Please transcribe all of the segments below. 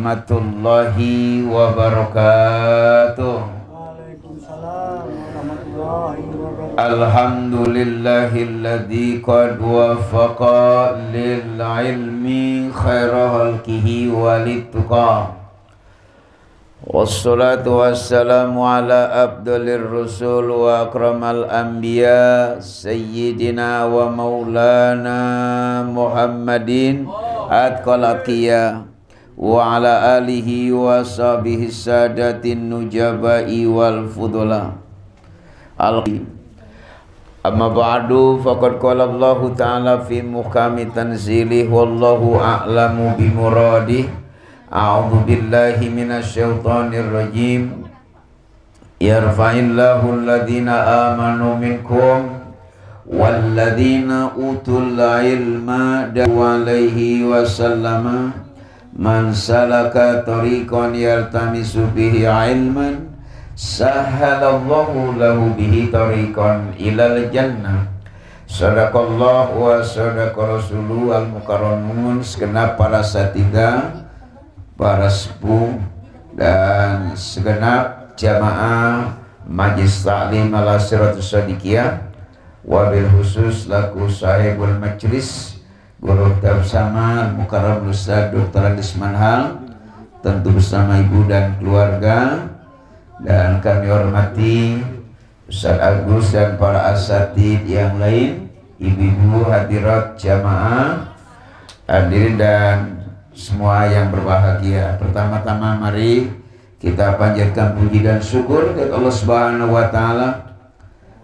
warahmatullahi wabarakatuh. Waalaikumsalam warahmatullahi wabarakatuh. Alhamdulillahilladzi qad wafaqa lil ilmi khaira khalqihi walittuqa. Wassalatu wassalamu ala abdalir rusul wa akramal anbiya sayyidina wa maulana Muhammadin atqal atqiya wa ala alihi wa sahbihi sadatin nujabai wal fudula. Amma ba'du faqad qala Allah ta'ala fi muhkami tanzilih wallahu a'lamu bimuradih. A'udzu billahi minasyaitonir rajim. Yarfa'illahu alladhina amanu minkum walladhina utul ilma alaihi wasallama man salaka tariqan yaltamisu bihi ilman sahhalallahu lahu bihi tariqan ilal jannah. Sadaqallahu wa sadaqa rasuluhu al-mukarramun. Segenap para satida, para sepuh dan segenap jamaah Majlis Ta'lim Al-Asiratus Shadiqiyah, wabil khusus laku sahibul majlis guru bersama Al-Mukarram Ustaz Dr. Adis Manhal, tentu bersama ibu dan keluarga, dan kami hormati Ustaz Agus dan para asatid yang lain, ibu-ibu hadirat jamaah, hadirin dan semua yang berbahagia. Pertama-tama mari kita panjatkan puji dan syukur kepada Allah Subhanahu wa taala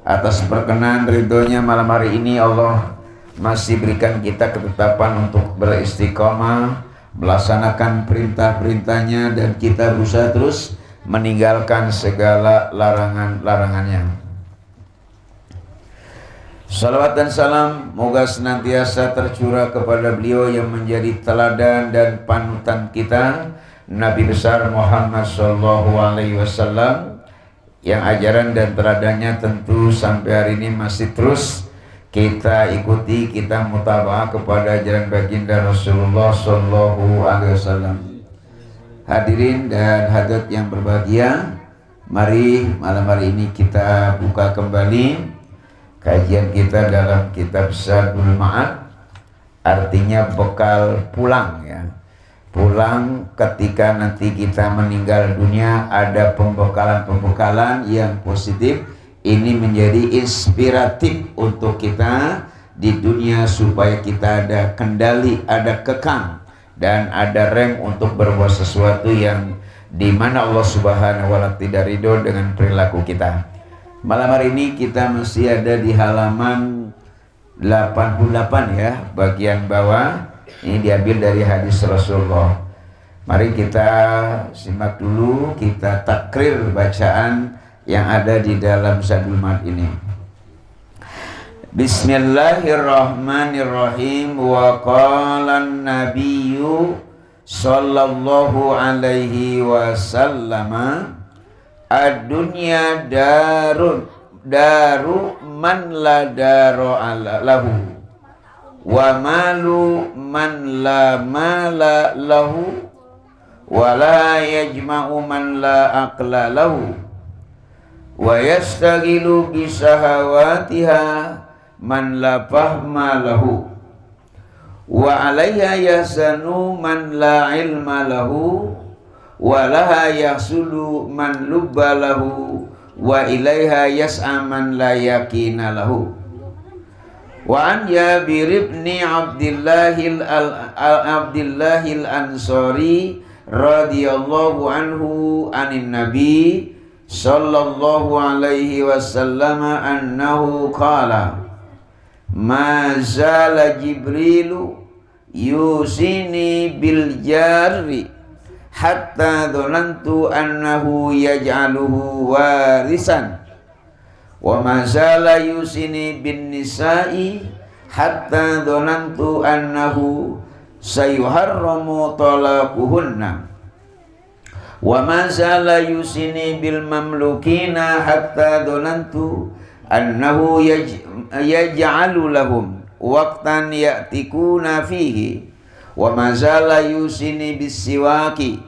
atas perkenan ridhonya malam hari ini. Allah masih berikan kita ketetapan untuk beristiqomah melaksanakan perintah-perintahnya, dan kita berusaha terus meninggalkan segala larangan-larangannya. Salawat dan salam moga senantiasa tercurah kepada beliau yang menjadi teladan dan panutan kita, Nabi besar Muhammad sallallahu alaihi wasallam, yang ajaran dan teladannya tentu sampai hari ini masih terus kita ikuti, kita mutaba'ah kepada ajaran baginda Rasulullah sallallahu alaihi wasallam. Hadirin dan hadirat yang berbahagia, mari malam hari ini kita buka kembali kajian kita dalam kitab Zadul Ma'ad, artinya bekal pulang ya. Pulang ketika nanti kita meninggal dunia, ada pembekalan-pembekalan yang positif. Ini menjadi inspiratif untuk kita di dunia supaya kita ada kendali, ada kekang, dan ada rem untuk berbuat sesuatu yang dimana Allah Subhanahu wa ta'ala tidak ridho dengan perilaku kita. Malam hari ini kita masih ada di halaman 88 ya, bagian bawah. Ini diambil dari hadis Rasulullah. Mari kita simak dulu, kita takrir bacaan yang ada di dalam Zadul Ma'ad ini. Bismillahirrahmanirrahim. Wa qala an-nabiyyu sallallahu alaihi wasallam, ad-dunya daru man la daro lahu, wa malu man la mala lahu, wa la yajma'u man la aqla lahu, wa yastaghilu bisahawatiha man la fahma lahu, wa alaiha yahzanu man la ilma lahu, wa laha yahsulu man lubba lahu, wa ilaiha yas'a man la yakina lahu. Wa an Jabir ibn Abdillahil Ansari radhiyallahu anhu anin Nabi sallallahu alaihi wasallam annahu qala ma zala Jibrilu yusini bil jarri hatta dhanantu annahu yaj'aluhu warisan, wa ma zala yusini bin nisa'i hatta dhanantu annahu sayuharramu talaquhunna, wa ma zala yusini bil mamlukina hatta dhanantu annahu yaj'alu lahum waqtan ya'tikuna fihi wa mazala yusini bisiwaki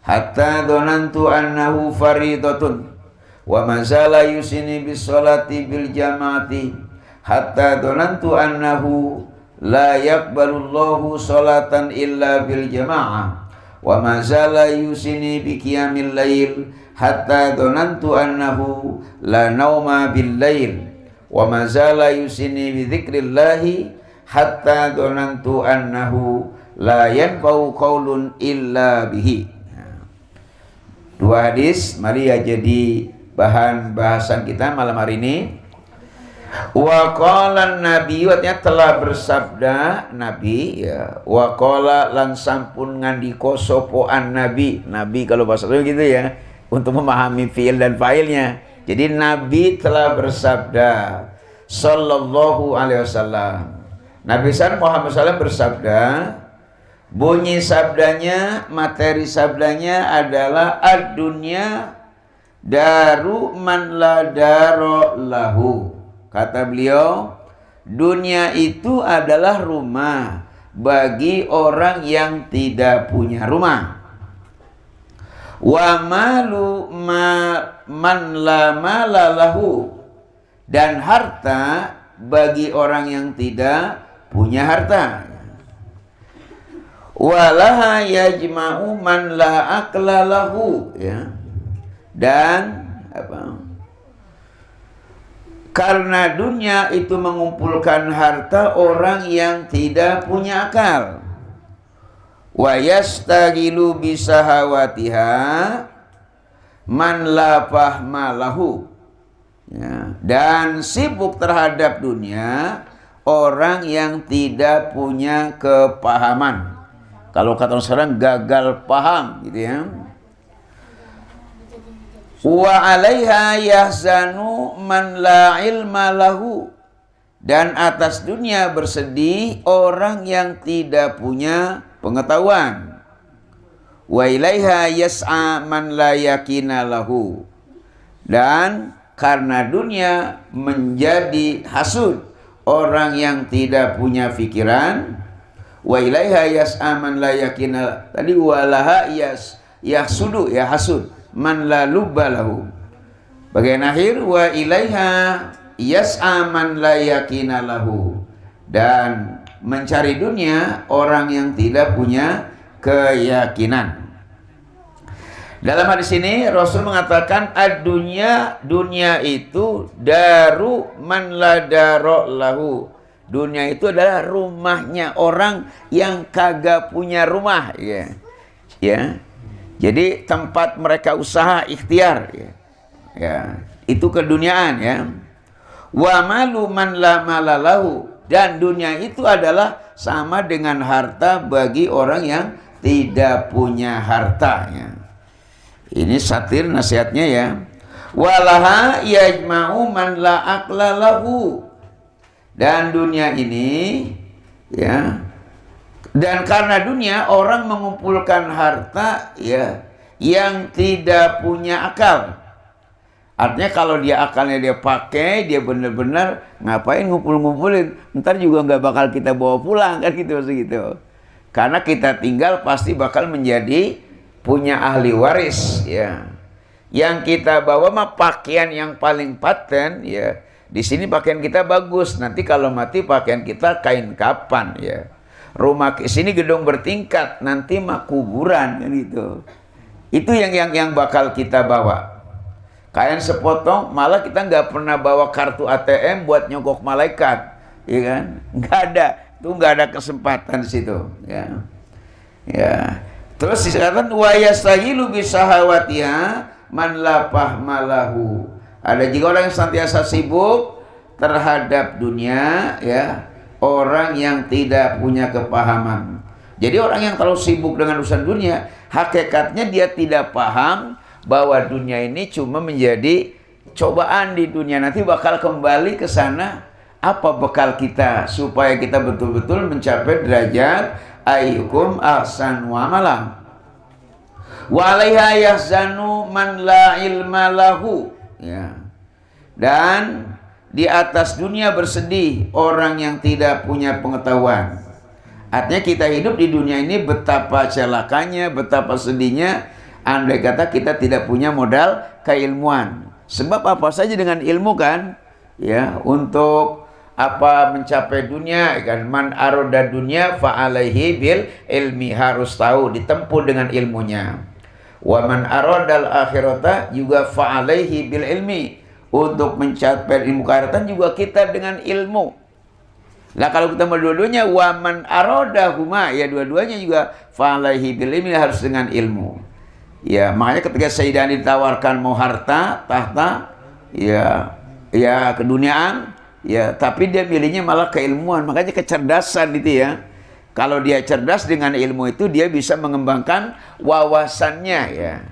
hatta dhanantu annahu faridatun wa mazala yusini bisolati bil jamaati hatta dhanantu annahu la yaqbalullahu salatan illa bil jamaah wa mazala yusini bi qiyamil lail hatta dhanantu annahu la nauma bil lail wa mazala yusini bi dzikrillahi hatta dhanantu annahu la yanfa'u qaulun illa bihi. Dua hadis mari ya jadi bahan bahasan kita malam hari ini. Wa qala nabi artinya telah bersabda nabi ya. Wa qala lan sampun ngandika sapa nabi. Nabi kalau bahasa gitu ya, untuk memahami fiil dan fa'ilnya. Jadi nabi telah bersabda sallallahu alaihi wasallam. Nabi Muhammad SAW bersabda, bunyi sabdanya, materi sabdanya adalah ad-dunya daru man la daro lahu. Kata beliau, dunia itu adalah rumah bagi orang yang tidak punya rumah. Wa malu man la mala lahu, dan harta bagi orang yang tidak punya harta. Walaha yajma'u man la akla lahu, ya. Dan apa? Karena dunia itu mengumpulkan harta orang yang tidak punya akal. Wa yastagilu bisahawatiha man la fahma lahu, ya. Dan sibuk terhadap dunia orang yang tidak punya kepahaman. Kalau kata orang sekarang gagal paham gitu ya. Wa 'alaiha yahzanu man la ilma lahu, dan atas dunia bersedih orang yang tidak punya pengetahuan. Wa ilaiha yas'a man la yakina lahu, dan karena dunia menjadi hasud orang yang tidak punya pikiran. Wa ilaiha yas'a man la yakina, tadi walaha yahsudu ya hasud man la lubba lahu. Bagian akhir wa ilaiha yas'a man la yakina lahu, dan mencari dunia orang yang tidak punya keyakinan. Dalam hadis ini Rasul mengatakan ad-dunya, dunia itu daru man la daro lahu. Dunia itu adalah rumahnya orang yang kagak punya rumah, ya. Ya. Jadi tempat mereka usaha ikhtiar, ya. Ya, itu keduniaan, ya. Wa malu man la mala lahu, dan dunia itu adalah sama dengan harta bagi orang yang tidak punya harta, ya. Ini satir nasihatnya, ya. Walaha yajma'u man la aqla lahu, dan dunia ini, ya, dan karena dunia orang mengumpulkan harta, ya, yang tidak punya akal. Artinya kalau dia akalnya dia pakai, dia benar-benar ngapain ngumpul-ngumpulin, ntar juga nggak bakal kita bawa pulang, kan gitu segitu. Karena kita tinggal pasti bakal menjadi punya ahli waris, ya. Yang kita bawa mah pakaian yang paling paten, ya. Di sini pakaian kita bagus, nanti kalau mati pakaian kita kain kapan, ya. Rumah ke sini gedung bertingkat, nanti mah kuburan, kan gitu. Itu yang bakal kita bawa. Kain sepotong, malah kita nggak pernah bawa kartu ATM buat nyogok malaikat, ya kan? Nggak ada, itu nggak ada kesempatan di situ, ya. Ya. Terus dikatakan wa yastahilu bisahawatiha man la fahma lahu. Ada juga orang yang senantiasa sibuk terhadap dunia, ya, orang yang tidak punya kepahaman. Jadi orang yang terlalu sibuk dengan urusan dunia, hakikatnya dia tidak paham bahwa dunia ini cuma menjadi cobaan di dunia. Nanti bakal kembali ke sana. Apa bekal kita supaya kita betul-betul mencapai derajat ayyukum ahsanu amala. Wa 'alaiha yahzanu man la ilma lahu, ya. Dan di atas dunia bersedih orang yang tidak punya pengetahuan. Artinya kita hidup di dunia ini betapa celakanya, betapa sedihnya andai kata kita tidak punya modal keilmuan. Sebab apa saja dengan ilmu kan, ya, untuk apa mencapai dunia kan, man aroda dunia fa alaihi bil ilmi, harus tahu, ditempuh dengan ilmunya. Wa man aradal akhirata juga fa alaihi bil ilmi, untuk mencapai ilmu keakhiratan juga kita dengan ilmu. Lah kalau kita mau dua-duanya, waman arodahuma, ya dua-duanya juga fa'alaihi bil ilmi, harus dengan ilmu. Ya, makanya ketika Sayyidina ditawarkan mau harta, tahta, ya keduniaan, ya tapi dia milihnya malah keilmuan. Makanya kecerdasan itu ya. Kalau dia cerdas dengan ilmu itu, dia bisa mengembangkan wawasannya ya.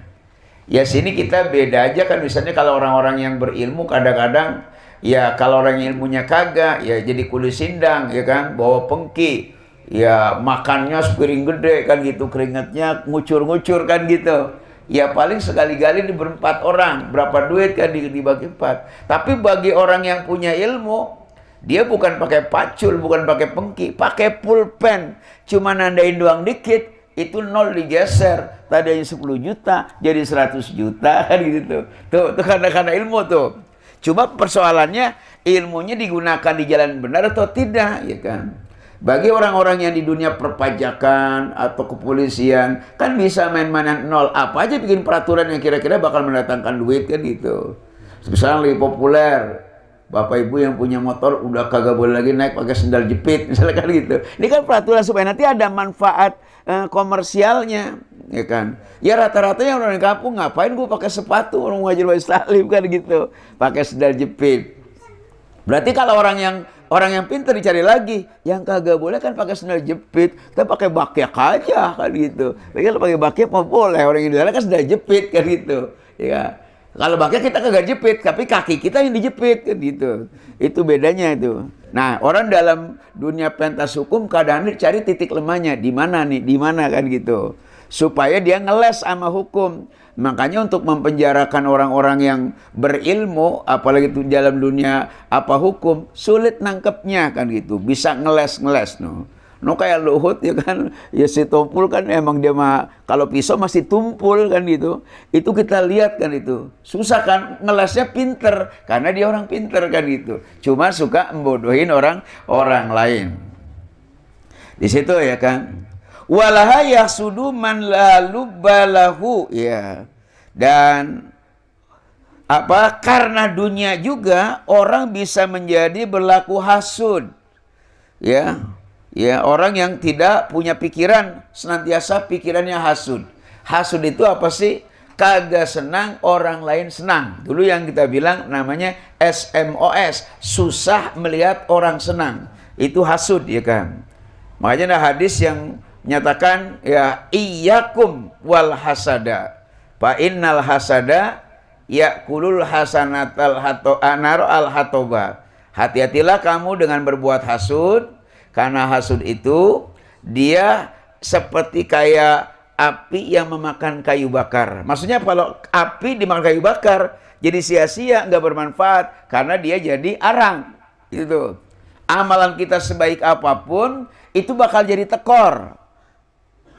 Ya sini kita beda aja kan, misalnya kalau orang-orang yang berilmu kadang-kadang ya kalau orang ilmunya kagak, ya jadi kulit sindang, ya kan, bawa pengki, ya makannya sepiring gede kan gitu, keringatnya ngucur-ngucur kan gitu. Ya paling sekali-kali di berempat orang, berapa duit kan dibagi empat. Tapi bagi orang yang punya ilmu, dia bukan pakai pacul, bukan pakai pengki, pakai pulpen, cuma nandain doang dikit, itu nol digeser, tadinya 10 juta jadi 100 juta kan gitu. Tuh karena ilmu tuh. Cuma persoalannya ilmunya digunakan di jalan benar atau tidak, ya kan? Bagi orang-orang yang di dunia perpajakan atau kepolisian, kan bisa main-mainan nol, apa aja bikin peraturan yang kira-kira bakal mendatangkan duit kan gitu. Misalnya lebih populer, bapak ibu yang punya motor udah kagak boleh lagi naik pakai sendal jepit, misalnya kan gitu. Ini kan peraturan supaya nanti ada manfaat komersialnya, ya kan? Ya rata-ratanya orang di kampung, ngapain gue pakai sepatu, orang ngajar wajib taklim kan gitu, pakai sendal jepit. Berarti kalau orang yang pintar dicari lagi, yang kagak boleh kan pakai sendal jepit, kita pakai bakyak aja kan gitu. Kalau pakai bakyak mau boleh, orang Indonesia kan sendal jepit kan gitu, ya. Kalau bakyak kita kagak jepit, tapi kaki kita yang dijepit kan gitu. Itu bedanya itu. Nah, orang dalam dunia pentas hukum kadang-kadang cari titik lemahnya, di mana nih, di mana kan gitu. Supaya dia ngeles sama hukum. Makanya untuk mempenjarakan orang-orang yang berilmu, apalagi itu dalam dunia apa hukum, sulit nangkepnya kan gitu. Bisa ngeles-ngeles no. No kayak Luhut ya kan, ya si Tumpul kan emang dia mah kalau pisau masih tumpul kan gitu. Itu kita lihat kan itu. Susah kan, ngelesnya pinter karena dia orang pinter kan gitu. Cuma suka membodohin orang lain. Di situ ya kan. Walaha yahsudu man lalu balahu, ya. Dan apa, karena dunia juga orang bisa menjadi berlaku hasud. Ya. Ya, orang yang tidak punya pikiran, senantiasa pikirannya hasud. Hasud itu apa sih? Kagak senang orang lain senang. Dulu yang kita bilang namanya SMOS, susah melihat orang senang. Itu hasud ya kan. Makanya ada hadis yang menyatakan ya iyyakum wal hasada. Fa innal hasada yakulul hasanatal anar al hatoba. Hati-hatilah kamu dengan berbuat hasud. Karena hasud itu dia seperti kayak api yang memakan kayu bakar. Maksudnya kalau api dimakan kayu bakar, jadi sia-sia, nggak bermanfaat. Karena dia jadi arang. Gitu. Amalan kita sebaik apapun, itu bakal jadi tekor.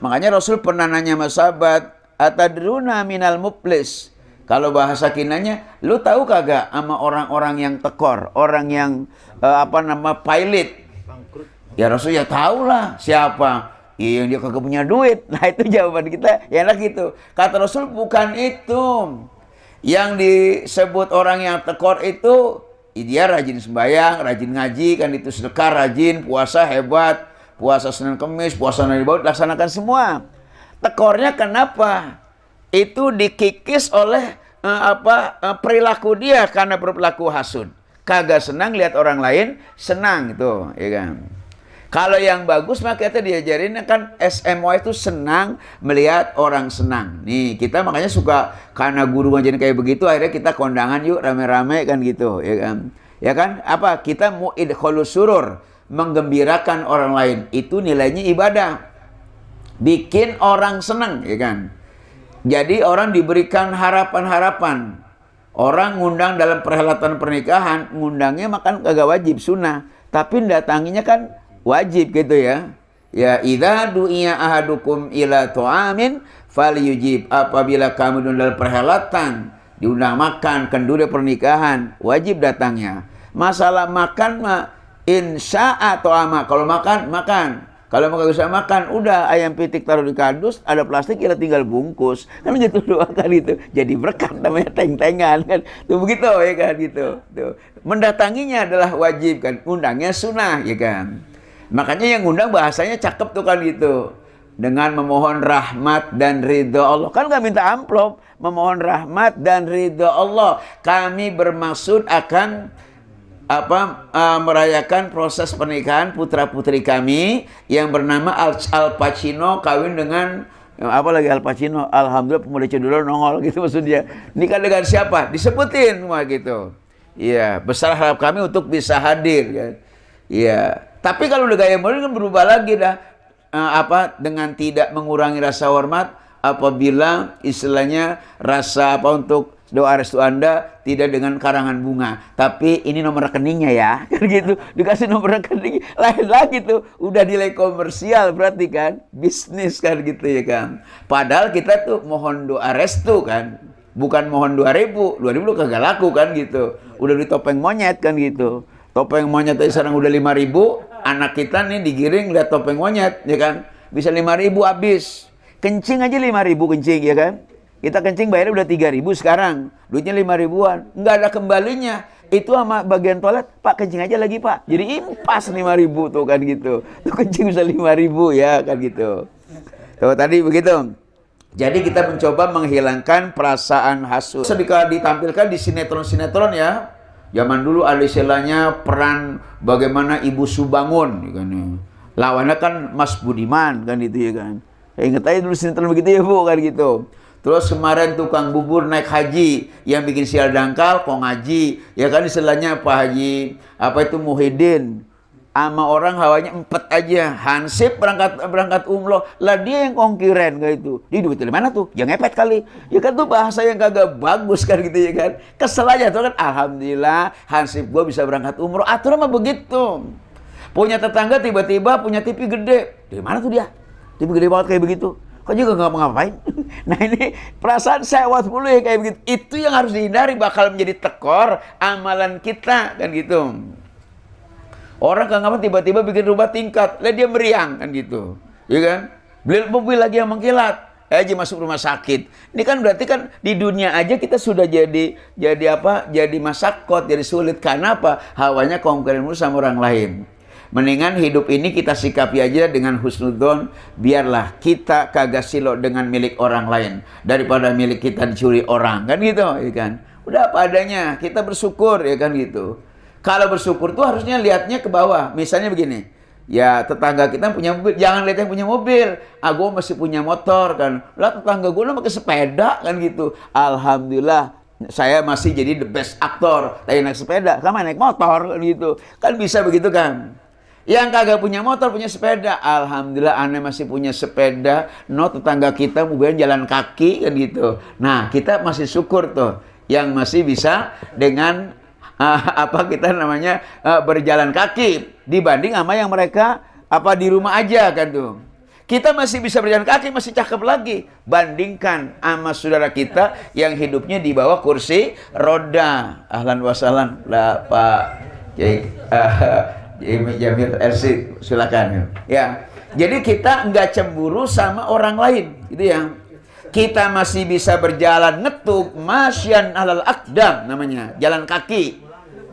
Makanya Rasul pernah nanya sama sahabat, atadruna minal muflis. Kalau bahasa kinanya, lu tahu kagak sama orang-orang yang tekor, orang yang pilot. Ya Rasul ya tahu lah siapa. Yang dia kagak punya duit. Nah itu jawaban kita. Ya enak gitu. Kata Rasul bukan itu. Yang disebut orang yang tekor itu, dia rajin sembahyang, rajin ngaji, kan itu sedekah, rajin, puasa hebat, puasa Senin Kemis, puasa Nabi Daud, laksanakan semua. Tekornya kenapa? Itu dikikis oleh perilaku dia karena berperilaku hasud. Kagak senang lihat orang lain senang itu, ya kan? Kalau yang bagus maka kita diajarin kan SMO itu senang melihat orang senang. Nih kita makanya suka karena guru ngajarin kayak begitu akhirnya kita kondangan yuk rame-rame kan gitu, ya kan? Ya kan? Apa? Kita mau idkhalus surur, menggembirakan orang lain. Itu nilainya ibadah. Bikin orang senang, ya kan? Jadi orang diberikan harapan-harapan. Orang ngundang dalam perhelatan pernikahan, ngundangnya makan kagak wajib sunnah, tapi datanginya kan wajib gitu ya. Ya, idza du'iya ahadukum ila ta'amin falyujib. Apabila kamu dalam perhelatan diundang makan, kenduri pernikahan, wajib datangnya. Masalah makan mah insya'a ta'ama. Kalau makan, makan. Kalau mau bisa makan, udah ayam pitik taruh di kardus, ada plastik, kita tinggal bungkus. Kan gitu doang kan itu. Jadi berkat namanya teng-tengan kan. Tuh begitu ya kan gitu. Tuh. Mendatanginya adalah wajib kan. Undangnya sunnah ya kan. Makanya yang undang bahasanya cakep tuh kan gitu. Dengan memohon rahmat dan ridho Allah. Kan nggak minta amplop. Memohon rahmat dan ridho Allah. Kami bermaksud akan merayakan proses pernikahan putra-putri kami yang bernama Al Pacino kawin dengan apa lagi Al Pacino. Alhamdulillah pemuda cedulur nongol gitu maksudnya. Nikah dengan siapa? Disebutin semua gitu. Iya, besar harap kami untuk bisa hadir kan. Iya. Tapi kalau udah gaya modern kan berubah lagi dah. Dengan tidak mengurangi rasa hormat apabila istilahnya rasa untuk doa restu Anda tidak dengan karangan bunga, tapi ini nomor rekeningnya ya, kan gitu. Dikasih nomor rekening, lain lagi tuh, udah nilai komersial berarti kan, bisnis kan gitu ya kan. Padahal kita tuh mohon doa restu kan, bukan mohon 2.000 lu kagak laku kan gitu. Udah di topeng monyet kan gitu. Topeng monyet tadi sekarang udah 5.000, anak kita nih digiring lihat topeng monyet ya kan, bisa 5.000 habis. Kencing aja 5.000 kencing ya kan. Kita kencing bayarnya udah 3.000 sekarang. Duitnya 5.000-an. Nggak ada kembalinya. Itu sama bagian toilet, Pak kencing aja lagi Pak. Jadi impas 5.000 tuh kan gitu. Tuh kencing bisa 5.000 ya kan gitu. Tuh tadi begitu. Jadi kita mencoba menghilangkan perasaan hasut. Sedikit ditampilkan di sinetron-sinetron ya. Zaman dulu ada istilahnya peran bagaimana Ibu Subangun. Kan, ya. Lawannya kan Mas Budiman kan itu ya kan. Ingat aja dulu sinetron begitu ya Bu kan gitu. Terus kemarin tukang bubur naik haji yang bikin sial dangkal kok ngaji ya kan istilahnya Pak Haji Muhyiddin sama orang hawanya empet aja Hansip berangkat umroh lah dia yang kongkiren kayak itu di duit dari mana tuh yang ngepet kali ya kan tuh bahasa yang kagak bagus kan gitu ya kan kesel aja tuh kan alhamdulillah Hansip gua bisa berangkat umroh aturan mah begitu punya tetangga tiba-tiba punya TV gede dari mana tuh dia TV gede banget kayak begitu kok juga nggak ngapain. Nah ini perasaan sewot mulu ya kayak begitu. Itu yang harus dihindari bakal menjadi tekor amalan kita kan gitu. Orang kan ngapain tiba-tiba bikin rumah tingkat, lah dia meriang kan gitu, ya kan? Beli mobil lagi yang mengkilat, aja masuk rumah sakit. Ini kan berarti kan di dunia aja kita sudah jadi masakot, jadi sulit karena apa? Hawanya konkuren mulu sama orang lain. Mendingan hidup ini kita sikapi aja dengan husnudzon, biarlah kita kagak silok dengan milik orang lain daripada milik kita dicuri orang, kan gitu, ya kan? Udah apa adanya, kita bersyukur, ya kan gitu. Kalau bersyukur tuh harusnya lihatnya ke bawah. Misalnya begini, ya tetangga kita punya mobil, jangan lihat yang punya mobil. Gue masih punya motor kan. Lah tetangga gue pakai sepeda kan gitu. Alhamdulillah saya masih jadi the best aktor. Tapi naik sepeda, sama naik motor kan gitu. Kan bisa begitu kan. Yang kagak punya motor, punya sepeda. Alhamdulillah aneh masih punya sepeda. No, tetangga kita mungkin jalan kaki kan gitu. Nah, kita masih syukur tuh. Yang masih bisa dengan berjalan kaki. Dibanding sama yang mereka di rumah aja kan tuh. Kita masih bisa berjalan kaki, masih cakep lagi. Bandingkan sama saudara kita yang hidupnya di bawah kursi roda. Ahlan wa sahlan lah Pak Jamil RC, silakan ya. Jadi kita nggak cemburu sama orang lain, gitu ya. Kita masih bisa berjalan ngetuk, masyan alal akdam namanya, jalan kaki.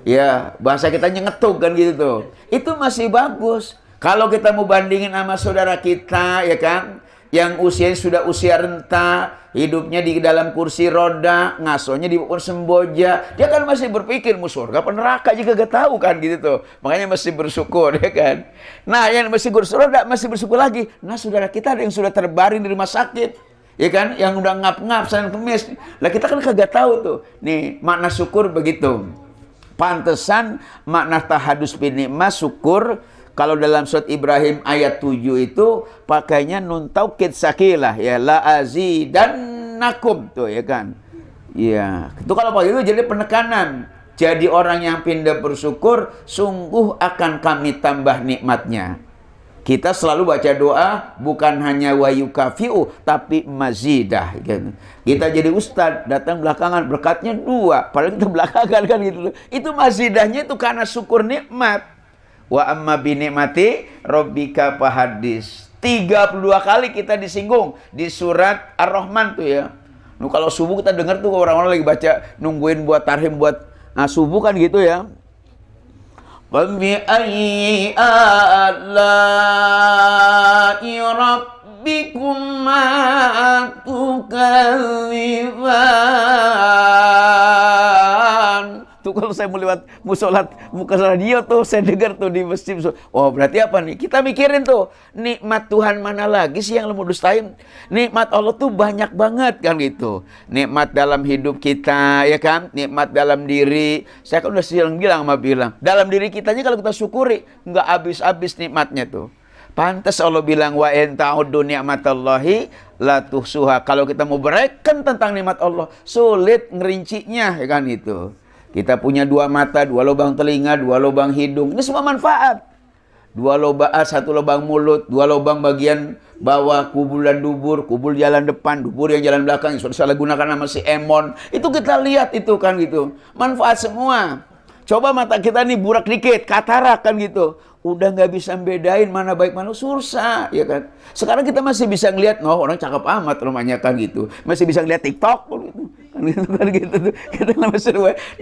Ya, bahasa kitanya ngetuk kan gitu tuh. Itu masih bagus. Kalau kita mau bandingin sama saudara kita, ya kan, yang usianya sudah usia renta, hidupnya di dalam kursi roda, ngasonya di pohon semboja, dia kan masih berpikir mau surga apa neraka juga gak tahu kan gitu tuh. Makanya masih bersyukur ya kan. Nah, yang masih kursi roda masih bersyukur lagi. Nah, saudara kita ada yang sudah terbaring di rumah sakit, ya kan, yang udah ngap-ngap Senin Kemis. Lah kita kan kagak tahu tuh. Nih, makna syukur begitu. Pantesan makna tahadus bin nikmah syukur. Kalau dalam surat Ibrahim ayat 7 itu pakainya nun taukid sakilah ya la azidannakum tuh ya kan. Iya, itu kalau pakai itu jadi penekanan. Jadi orang yang pindah bersyukur sungguh akan kami tambah nikmatnya. Kita selalu baca doa bukan hanya wa yukafi'u tapi mazidah gitu. Kita jadi ustadz datang belakangan berkatnya 2 padahal kita belakangan kan gitu. Itu mazidahnya itu karena syukur nikmat. Wa amma bi nikmati rabbika fahadis. 32 kali kita disinggung di surat Ar-Rahman tuh ya. Kalau subuh kita dengar tuh orang-orang lagi baca nungguin buat tarhim buat subuh kan gitu ya. فَبِأَيِّ آلَاءِ رَبِّكُمَا تُكَذِّبَانِ. Tuh kalau saya mau lewat musolat muka radio tuh saya dengar tuh di masjid. Oh berarti apa nih? Kita mikirin tuh nikmat Tuhan mana lagi sih yang lu mau dustain? Nikmat Allah tuh banyak banget kan gitu. Nikmat dalam hidup kita ya kan? Nikmat dalam diri. Saya kan udah sering bilang dalam diri kitanya kalau kita syukuri nggak habis-habis nikmatnya tuh. Pantas Allah bilang wa in ta'uddu ni'matallahi la tuhsuha. Kalau kita mau bereken tentang nikmat Allah sulit ngerincinya ya kan itu. Kita punya 2 mata, 2 lubang telinga, 2 lubang hidung. Ini semua manfaat. 1 lubang mulut, 2 lubang bagian bawah, kubul dan dubur, kubul jalan depan, dubur yang jalan belakang, yang sudah salah gunakan nama si Emon. Itu kita lihat itu kan gitu. Manfaat semua. Coba mata kita nih burak dikit, katarak kan gitu. Udah nggak bisa bedain mana baik mana susah, ya kan. Sekarang kita masih bisa ngelihat, orang cakep amat rumahnya kan gitu. Masih bisa ngelihat TikTok gitu. Kan gitu tuh. Kita masih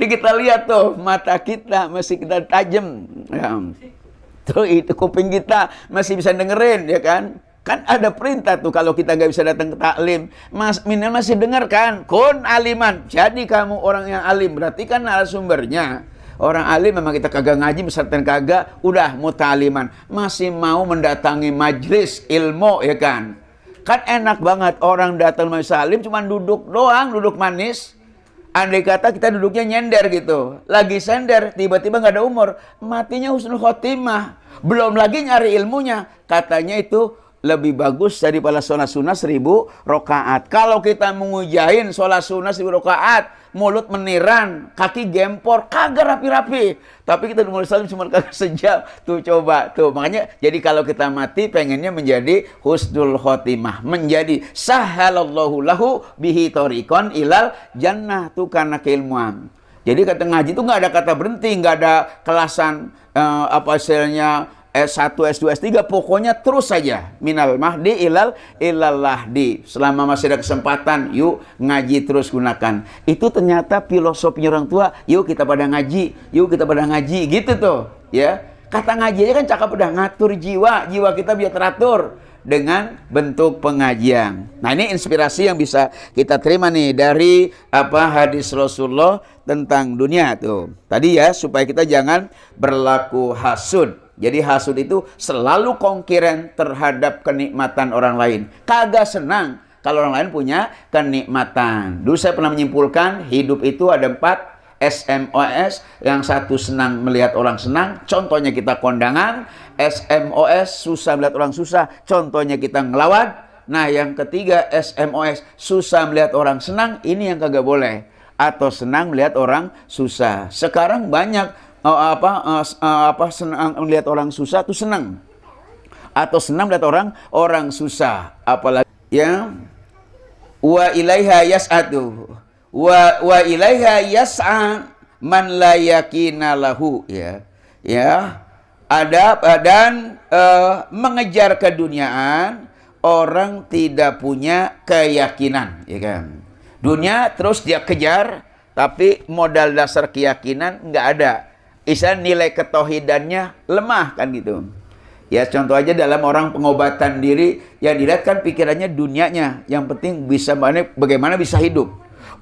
kita lihat tuh mata kita masih kita tajam. Ya. Tuh itu kuping kita masih bisa dengerin, ya kan. Kan ada perintah tuh kalau kita nggak bisa datang ke taklim, minimal masih dengar kan. Kun aliman, jadi kamu orang yang alim. Berarti kan narasumbernya orang alim memang kita kagak ngaji, misalkan kagak, udah muta'aliman. Masih mau mendatangi majlis ilmu, ya kan. Kan enak banget orang datang majelis alim cuma duduk doang, duduk manis. Andai kata kita duduknya nyender gitu. Lagi sender, tiba-tiba nggak ada umur. Matinya husnul khotimah. Belum lagi nyari ilmunya. Katanya itu lebih bagus daripada sholat sunnah 1000 rakaat. Kalau kita mengujain sholat sunnah 1000 rakaat, mulut meniran, kaki gempor, kagak rapi-rapi. Tapi kita di majelis salim cuma kagak sejam. Tuh coba, tuh. Makanya jadi kalau kita mati pengennya menjadi husnul khotimah. Menjadi sahalallahu lahu bihi thoriqon ilal jannah. Tuh karena keilmuan. Jadi kata ngaji itu nggak ada kata berhenti, nggak ada kelasan apa istilahnya S1, S2, S3, pokoknya terus saja. Minal mahdi ilal lahdi. Selama masih ada kesempatan, yuk ngaji terus gunakan. Itu ternyata filosofinya orang tua, yuk kita pada ngaji, yuk kita pada ngaji, gitu tuh. Ya, kata ngaji aja kan cakep, udah ngatur jiwa kita biar teratur dengan bentuk pengajian. Nah ini inspirasi yang bisa kita terima nih dari hadis Rasulullah tentang dunia tuh. Tadi ya supaya kita jangan berlaku hasud. Jadi hasud itu selalu konkuren terhadap kenikmatan orang lain. Kagak senang kalau orang lain punya kenikmatan. Dulu saya pernah menyimpulkan hidup itu ada 4 SMOS. Yang satu senang melihat orang senang, contohnya kita kondangan. SMOS susah melihat orang susah, contohnya kita ngelawat. Nah yang ketiga SMOS susah melihat orang senang, ini yang kagak boleh. Atau senang melihat orang susah. Sekarang banyak senang melihat orang susah tuh senang, atau senang melihat orang susah. Apalagi ya wa ilaiha yas'atu wa ilaiha yas'a man la yakina lahu, ya ada dan mengejar keduniaan orang tidak punya keyakinan, ya kan. Dunia terus dia kejar tapi modal dasar keyakinan nggak ada. Nilai ketauhidannya lemah kan gitu. Ya contoh aja dalam orang pengobatan diri yang dilihat kan pikirannya dunianya. Yang penting bisa bagaimana bisa hidup.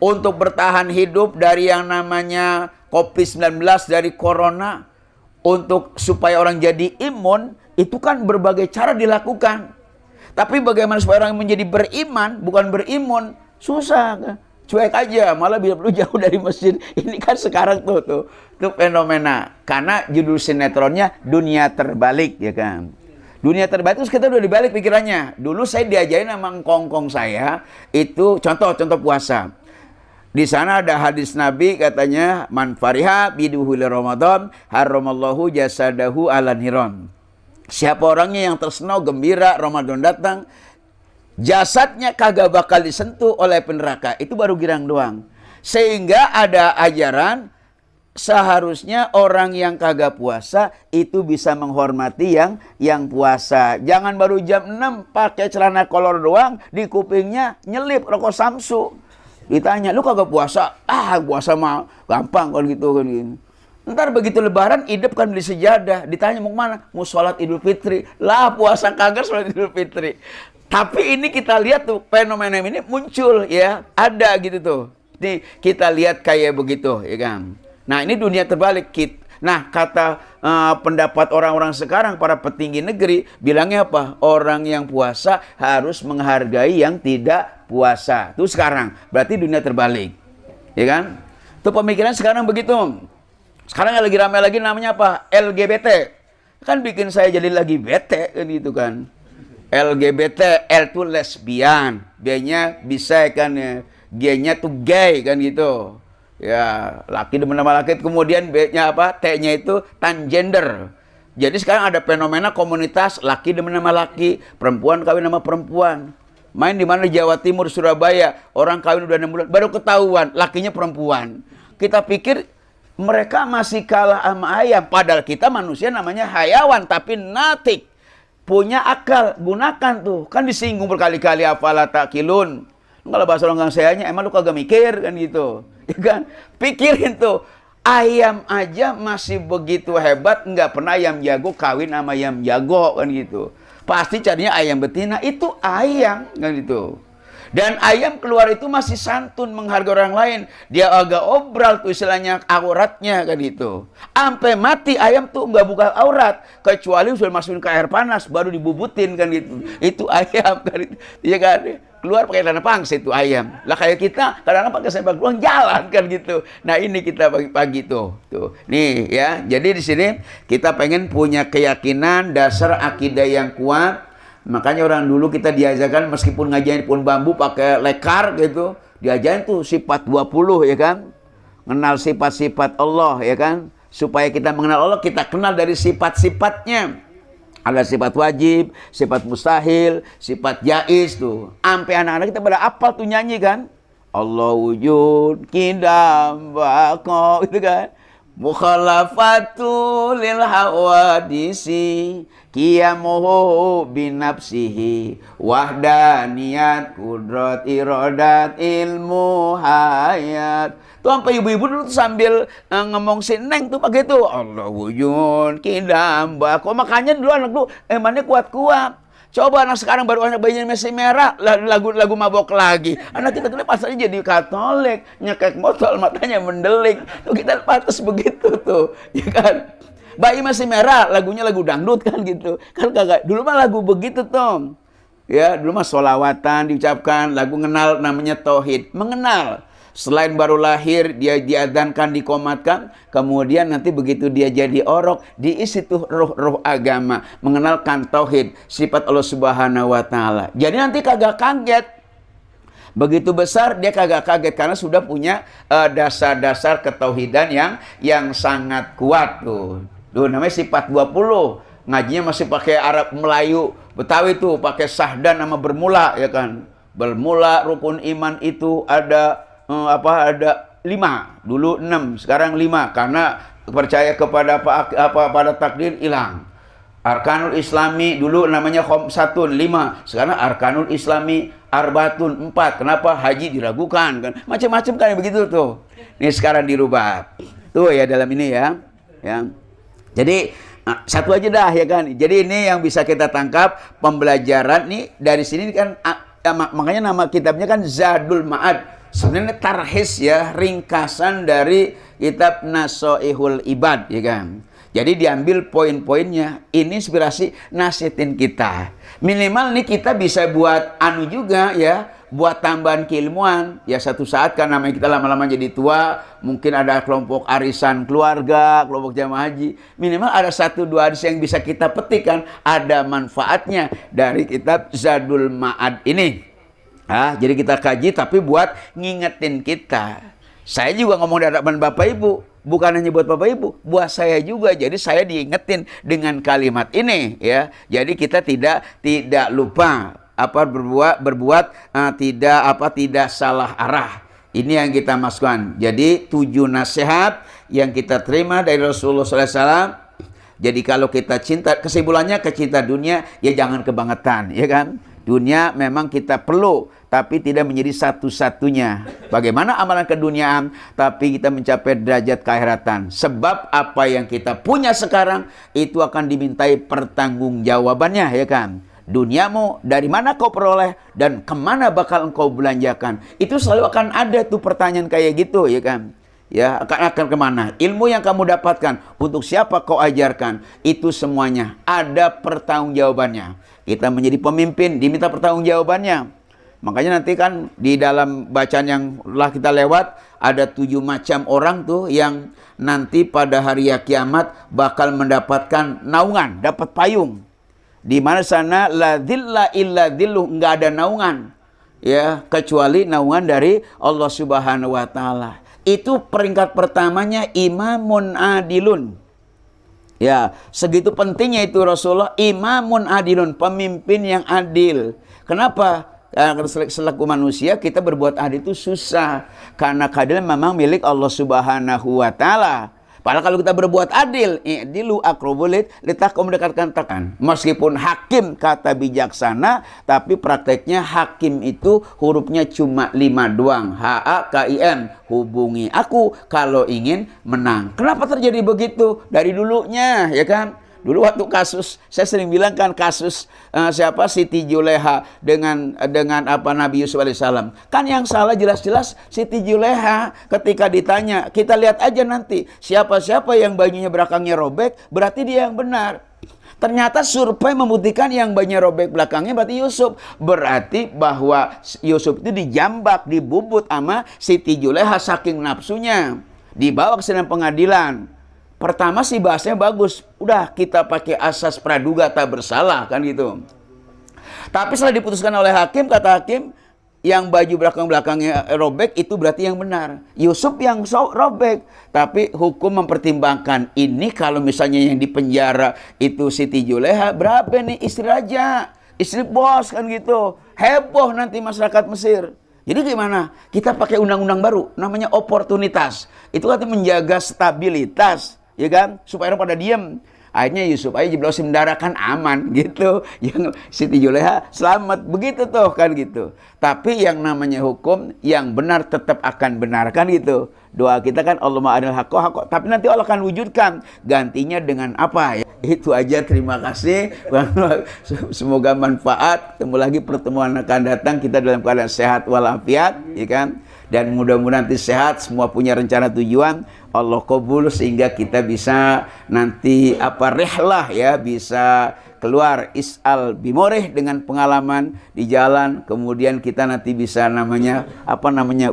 Untuk bertahan hidup dari yang namanya COVID-19, dari corona, untuk supaya orang jadi imun, itu kan berbagai cara dilakukan. Tapi bagaimana supaya orang menjadi beriman, bukan berimun, susah. Cuek aja, malah biar lu jauh dari masjid. Ini kan sekarang tuh fenomena. Karena judul sinetronnya dunia terbalik, ya kan. Dunia terbalik terus kita udah dibalik pikirannya. Dulu saya diajarin sama kongkong saya, itu contoh puasa. Di sana ada hadis Nabi katanya, man fariha biduhul Ramadan haramallahu jasadahu ala niron. Siapa orangnya yang tersenau gembira Ramadan datang, jasadnya kagak bakal disentuh oleh neraka. Itu baru girang doang. Sehingga ada ajaran seharusnya orang yang kagak puasa itu bisa menghormati yang puasa. Jangan baru jam 6 pakai celana kolor doang, di kupingnya nyelip rokok Samsu. Ditanya, lu kagak puasa? Ah, puasa mah gampang kalau gitu kan. Ntar begitu lebaran, hidup kan beli sejadah. Ditanya mau kemana? Mau sholat Idul Fitri. Lah puasa kagak sholat Idul Fitri. Tapi ini kita lihat tuh, fenomena ini muncul ya. Ada gitu tuh. Nih kita lihat kayak begitu ya kan. Nah ini dunia terbalik. Nah kata pendapat orang-orang sekarang, para petinggi negeri, bilangnya apa? Orang yang puasa harus menghargai yang tidak puasa. Itu sekarang. Berarti dunia terbalik. Ya kan? Itu pemikiran sekarang begitu. Sekarang yang lagi ramai lagi namanya apa? LGBT. Kan bikin saya jadi lagi bete kan gitu kan. LGBT, L itu lesbian, B-nya bisa kan ya. G-nya tuh gay kan gitu. Ya, laki demen sama laki, kemudian B-nya apa? T-nya itu transgender. Jadi sekarang ada fenomena komunitas laki demen sama laki, perempuan kawin sama perempuan. Main di mana di Jawa Timur, Surabaya, orang kawin udah 6 bulan, baru ketahuan lakinya perempuan. Kita pikir mereka masih kalah sama ayam, padahal kita manusia namanya hayawan, tapi natik. Punya akal, gunakan tuh. Kan disinggung berkali-kali afala taqilun. Kalau bahasa orang sayanya, emang lu kagak mikir kan gitu. Ya kan? Pikirin tuh, ayam aja masih begitu hebat, nggak pernah ayam jago kawin sama ayam jago kan gitu. Pasti carinya ayam betina, itu ayam kan gitu. Dan ayam keluar itu masih santun, menghargai orang lain. Dia agak obral tuh istilahnya auratnya kan gitu. Sampai mati ayam tuh nggak buka aurat, kecuali sudah masukin ke air panas baru dibubutin kan gitu. Itu ayam kan itu. Iya kan? Keluar pakai celana pangsit itu ayam. Lah kayak kita kadang-kadang pakai sepak doang jalan kan gitu. Nah ini kita pagi-pagi tuh. Nih ya. Jadi di sini kita pengen punya keyakinan dasar akidah yang kuat. Makanya orang dulu kita diajarkan meskipun ngajarin pohon bambu pakai lekar gitu, diajarin tuh sifat 20 ya kan. Kenal sifat-sifat Allah ya kan. Supaya kita mengenal Allah, kita kenal dari sifat-sifatnya. Ada sifat wajib, sifat mustahil, sifat jaiz tuh. Sampai anak-anak kita pada apal tuh nyanyi kan. Allah wujud, kidam, bako, gitu kan. Mukhalafatu lil hawadisi, qiyamuhu binafsihi, wahdaniyat, kudrat, irodat, ilmu, hayat. Tuh sampai ibu-ibu dulu tuh sambil ngomong si Neng tuh pakai tuh Allah wujud kidam bako. Makanya dulu anak tuh emannya kuat-kuat. Coba anak sekarang baru anak bayinya masih merah, lagu mabok lagi. Anak kita dulu pasarnya jadi Katolik, nyekek botol, matanya mendelik. Tuh kita pantas begitu tuh, ya kan? Bayi masih merah, lagunya lagu dangdut kan gitu. Kan kagak. Dulu mah lagu begitu tuh. Ya, dulu mah sholawatan diucapkan, lagu ngenal namanya tauhid, mengenal. Selain baru lahir, dia diadzankan, dikomatkan. Kemudian nanti begitu dia jadi orok, diisi tuh roh-roh agama. Mengenalkan tauhid, sifat Allah Subhanahu wa Ta'ala. Jadi nanti kagak kaget. Begitu besar, dia kagak kaget. Karena sudah punya dasar-dasar ketauhidan yang sangat kuat tuh. Tuh namanya sifat 20. Ngajinya masih pakai Arab Melayu. Betawi tuh pakai sahdan sama bermula ya kan. Bermula rukun iman itu ada ada 5, dulu 6, sekarang 5 karena percaya kepada pada takdir hilang. Arkanul Islami dulu namanya khamsatun 5, sekarang Arkanul Islami arbatun 4. Kenapa? Haji diragukan kan. Macam-macam kan begitu tuh. Ini sekarang dirubah. Tuh ya dalam ini ya. Jadi satu aja dah ya kan. Jadi ini yang bisa kita tangkap pembelajaran nih dari sini kan makanya nama kitabnya kan Zadul Ma'ad. Sebenarnya tarhis ya, ringkasan dari kitab Nasoihul Ibad ya kan. Jadi diambil poin-poinnya, ini inspirasi nasihatin kita. Minimal nih kita bisa buat anu juga ya, buat tambahan keilmuan. Ya satu saat kan namanya kita lama-lama jadi tua, mungkin ada kelompok arisan keluarga, kelompok jamaah haji. Minimal ada 1-2 hadis yang bisa kita petikkan, ada manfaatnya dari kitab Zadul Ma'ad ini. Jadi kita kaji tapi buat ngingetin kita. Saya juga ngomong di hadapan Bapak Ibu. bukan hanya buat Bapak Ibu, buat saya juga. Jadi saya diingetin dengan kalimat ini ya. Jadi kita tidak lupa tidak salah arah. Ini yang kita masukkan. Jadi 7 nasihat yang kita terima dari Rasulullah SAW. Jadi kalau kita cinta, kesimpulannya kecinta dunia ya jangan kebangetan, ya kan? Dunia memang kita perlu, tapi tidak menjadi satu-satunya. Bagaimana amalan keduniaan, tapi kita mencapai derajat keakhiratan. Sebab apa yang kita punya sekarang, itu akan dimintai pertanggungjawabannya, ya kan? Duniamu dari mana kau peroleh dan kemana bakal engkau belanjakan. Itu selalu akan ada tuh pertanyaan kayak gitu, ya kan? Ya, akan kemana? Ilmu yang kamu dapatkan, untuk siapa kau ajarkan, itu semuanya ada pertanggungjawabannya. Kita menjadi pemimpin, diminta pertanggungjawabannya. Makanya nanti kan di dalam bacaan yang telah kita lewat, ada 7 macam orang tuh yang nanti pada hari kiamat bakal mendapatkan naungan, dapat payung. Di mana sana la dhilla illa dhilluh, enggak ada naungan ya kecuali naungan dari Allah Subhanahu wa taala. Itu peringkat pertamanya imamun adilun. Ya, segitu pentingnya itu Rasulullah, imamun adilun, pemimpin yang adil. Kenapa? Karena selaku manusia kita berbuat adil itu susah. Karena keadilan memang milik Allah Subhanahu wa taala. Padahal kalau kita berbuat adil, i'dilu aqrabul litaqwa, mendekatkan takan. Meskipun hakim kata bijaksana, tapi prakteknya hakim itu hurufnya cuma 5 doang. HAKIM, hubungi aku kalau ingin menang. Kenapa terjadi begitu? Dari dulunya, ya kan? Dulu waktu kasus, saya sering bilang kan kasus Siti Juleha dengan Nabi Yusuf alaihissalam. Kan yang salah jelas-jelas Siti Juleha. Ketika ditanya, kita lihat aja nanti siapa-siapa yang bajunya belakangnya robek, berarti dia yang benar. Ternyata survei membuktikan yang bajunya robek belakangnya berarti Yusuf. Berarti bahwa Yusuf itu dijambak, dibubut sama Siti Juleha saking nafsunya. Dibawa ke sidang pengadilan. Pertama sih bahasanya bagus, udah kita pakai asas praduga tak bersalah kan gitu. Tapi setelah diputuskan oleh hakim, kata hakim yang baju belakangnya robek itu berarti yang benar. Yusuf yang robek. Tapi hukum mempertimbangkan ini kalau misalnya yang di penjara itu Siti Juleha, berapa nih istri raja, istri bos kan gitu. Heboh nanti masyarakat Mesir. Jadi gimana? Kita pakai undang-undang baru, namanya oportunitas. Itu kan menjaga stabilitas. Ya kan, supaya orang pada diam. Akhirnya Yusuf aja jeblosin darah kan aman gitu. Yang Siti Juleha selamat begitu tuh kan gitu. Tapi yang namanya hukum yang benar tetap akan benar kan gitu. Doa kita kan Allahumma aril haqqo. Tapi nanti Allah akan wujudkan gantinya dengan apa ya. Itu aja, terima kasih. Semoga manfaat. Ketemu lagi pertemuan akan datang, kita dalam keadaan sehat walafiat, ya kan? Dan mudah-mudahan nanti sehat, semua punya rencana tujuan, Allah kabul sehingga kita bisa nanti rihlah ya, bisa keluar is'al bimoreh dengan pengalaman di jalan, kemudian kita nanti bisa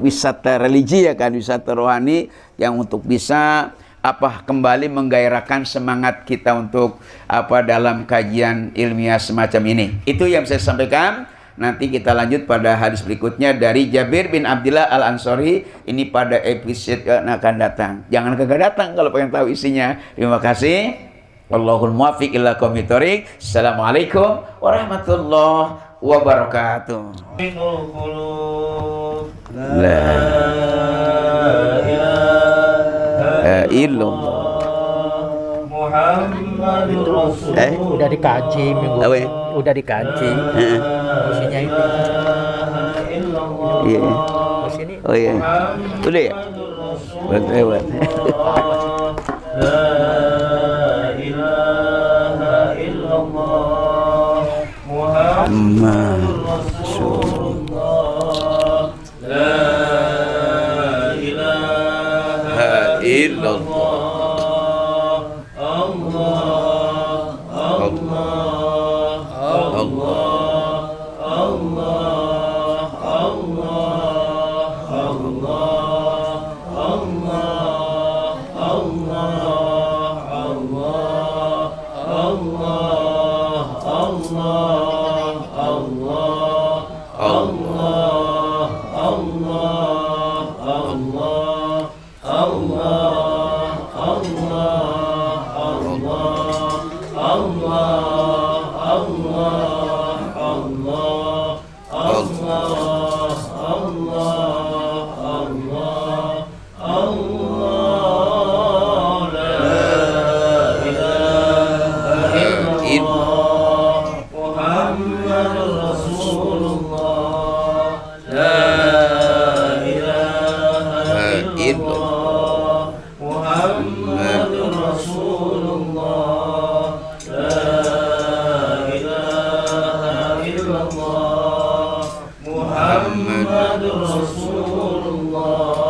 wisata religi ya kan, wisata rohani yang untuk bisa kembali menggairahkan semangat kita untuk dalam kajian ilmiah semacam ini. Itu yang saya sampaikan. Nanti kita lanjut pada hadis berikutnya dari Jabir bin Abdullah Al-Ansari. Ini pada episode yang akan datang. Jangan kagak datang kalau pengen tahu isinya. Terima kasih. Wallahul muwaffiq ila aqwamit thoriq. Assalamualaikum warahmatullahi wabarakatuh. La ilaha illallah Muhammadur Rasulullah. Udah dikaji minggu. Udah dikaji. Isinya itu. Iya. Sini. Oh iya. Udah ya? Lewat. La ilaha illallah Muhammadur Rasulullah. La ilaha illallah. Muhammad Rasulullah.